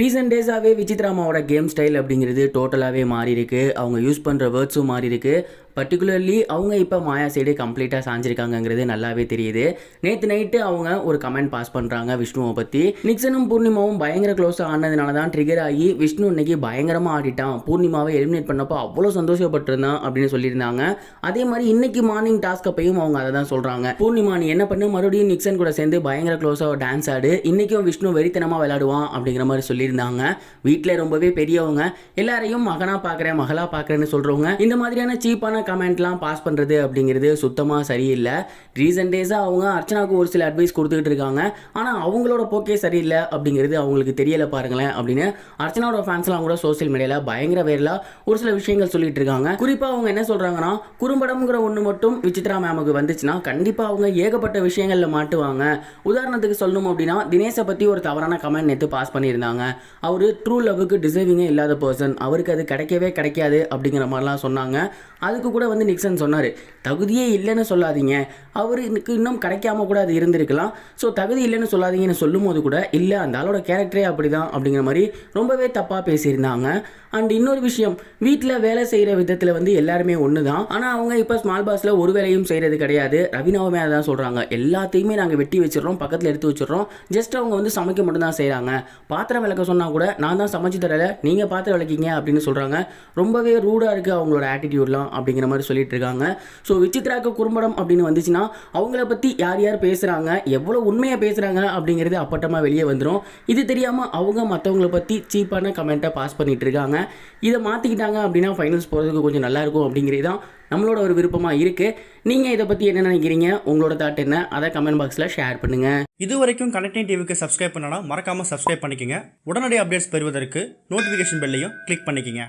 Recent டேஸாகவே விசித்ராமாவோட game style அப்படிங்கிறது டோட்டலாகவே மாறி இருக்கு. அவங்க யூஸ் பண்ணுற வேர்ட்ஸும் மாறி இருக்கு. பர்டிகுலர்லி அவங்க இப்போ மாயா சைடு கம்ப்ளீட்டாக சாஞ்சிருக்காங்கிறது நல்லாவே தெரியுது. நேற்று நைட்டு அவங்க ஒரு கமெண்ட் பாஸ் பண்ணுறாங்க விஷ்ணுவை பற்றி. நிக்சனும் பூர்ணிமாவும் பயங்கர க்ளோஸாக ஆனதுனால தான் ட்ரிகர் ஆகி விஷ்ணு இன்னைக்கு பயங்கரமாக ஆடிட்டான், பூர்ணிமாவை எலிமினேட் பண்ணப்போ அவ்வளோ சந்தோஷப்பட்டிருந்தான் அப்படின்னு சொல்லியிருந்தாங்க. அதே மாதிரி இன்னைக்கு மார்னிங் டாஸ்க் அப்பையும் அவங்க அதை தான் சொல்கிறாங்க. பூர்ணிமா நீ என்ன பண்ணு, மறுபடியும் நிக்சன் கூட சேர்ந்து பயங்கர க்ளோஸாக டான்ஸ் ஆடு, இன்றைக்கும் விஷ்ணு வெறித்தனமாக விளையாடுவான் அப்படிங்கிற மாதிரி சொல்லியிருந்தாங்க. வீட்டில் ரொம்பவே பெரியவங்க, எல்லாரையும் மகனாக பார்க்குறேன் மகளாக பார்க்குறேன்னு சொல்கிறவங்க இந்த மாதிரியான சீப்பான கமெண்ட்லாம் பாஸ் பண்ணுறது அப்படிங்கிறது சுத்தமாக சரியில்லை. ரீசெண்ட் டேஸாக அவங்க அர்ச்சனாவுக்கு ஒரு சில அட்வைஸ் கொடுத்துக்கிட்டு இருக்காங்க. ஆனால் அவங்களோட போக்கே சரியில்லை அப்படிங்கிறது அவங்களுக்கு தெரியலை பாருங்களேன் அப்படின்னு அர்ச்சனாவோட ஃபேன்ஸ்லாம் கூட சோசியல் மீடியாவில் பயங்கர வேறலாக ஒரு சில விஷயங்கள் சொல்லிட்டு இருக்காங்க. குறிப்பாக அவங்க என்ன சொல்கிறாங்கன்னா, குறும்படம்ங்கிற ஒன்று மட்டும் விசித்ரா மேமுக்கு வந்துச்சுன்னா கண்டிப்பாக அவங்க ஏகப்பட்ட விஷயங்களில் மாட்டுவாங்க. உதாரணத்துக்கு சொல்லணும் அப்படின்னா, தினேஷை பற்றி ஒரு தவறான கமெண்ட் நேற்று பாஸ் பண்ணியிருந்தாங்க. அவர் ட்ரூ லவ்வுக்கு டிசர்விங்கே இல்லாத பர்சன், அவருக்கு அது கிடைக்கவே கிடைக்காது அப்படிங்கிற மாதிரிலாம் சொன்னாங்க. அதுக்கு கூட வந்து நிக்சன் சொன்னார், தகுதியே இல்லைன்னு சொல்லாதீங்க, அவருக்கு இன்னும் கிடைக்காம கூட அது இருந்திருக்கலாம். ஸோ தகுதி இல்லைன்னு சொல்லாதீங்கன்னு சொல்லும் போது கூட இல்லை அந்த ஆளோட கேரக்டரே அப்படி தான் அப்படிங்கிற மாதிரி ரொம்பவே தப்பாக பேசியிருந்தாங்க. அண்ட் இன்னொரு விஷயம், வீட்டில் வேலை செய்கிற விதத்தில் வந்து எல்லாருமே ஒன்று தான். ஆனால் அவங்க இப்போ ஸ்மால் பாஸில் ஒரு வேலையும் செய்கிறது கிடையாது. ரவினாவுமே அதை தான் சொல்கிறாங்க, எல்லாத்தையுமே நாங்கள் வெட்டி வச்சிடறோம், பக்கத்தில் எடுத்து வச்சிடறோம், ஜஸ்ட் அவங்க வந்து சமைக்க மட்டும்தான் செய்கிறாங்க. பாத்திரம் விளக்க சொன்னால் கூட நான் தான் சமைச்சு தரல, நீங்கள் பாத்திரம் விளக்கிங்க அப்படின்னு சொல்கிறாங்க. ரொம்பவே ரூடாக இருக்குது அவங்களோட ஆட்டிடியூட்லாம் அப்படிங்கிற மாதிரி சொல்லிட்டு இருக்காங்க. ஸோ விசித்ராக்கு குறும்படம் அப்படின்னு வந்துச்சுன்னா அவங்கள பற்றி யார் யார் பேசுகிறாங்க, எவ்வளோ உண்மையாக பேசுகிறாங்க அப்படிங்கிறது அப்பட்டமாக வெளியே வந்துடும். இது தெரியாமல் அவங்க மற்றவங்கள பற்றி சீப்பான கமெண்ட்டை பாஸ் பண்ணிட்டு இருக்காங்க. இதை மாற்றிக்கிட்டாங்க அப்படின்னா ஃபைனல்ஸ் போகிறதுக்கு கொஞ்சம் நல்லாயிருக்கும் அப்படிங்கிறது தான் நம்மளோட ஒரு விருப்பமாக இருக்குது. நீங்கள் இதை பற்றி என்ன நினைக்கிறீங்க, உங்களோட தாட் என்ன, அதை கமெண்ட் பாக்ஸில் ஷேர் பண்ணுங்கள். இது வரைக்கும் கனெக்டிங் டிவிக்கு சப்ஸ்கிரைப் பண்ணனா மறக்காமல் சப்ஸ்கிரைப் பண்ணிக்கங்க. உடனடி அப்டேட்ஸ் பெறுவதற்கு நோட்டிஃபிகேஷன் பெல்லையும் கிளிக் பண்ணிக்கங்க.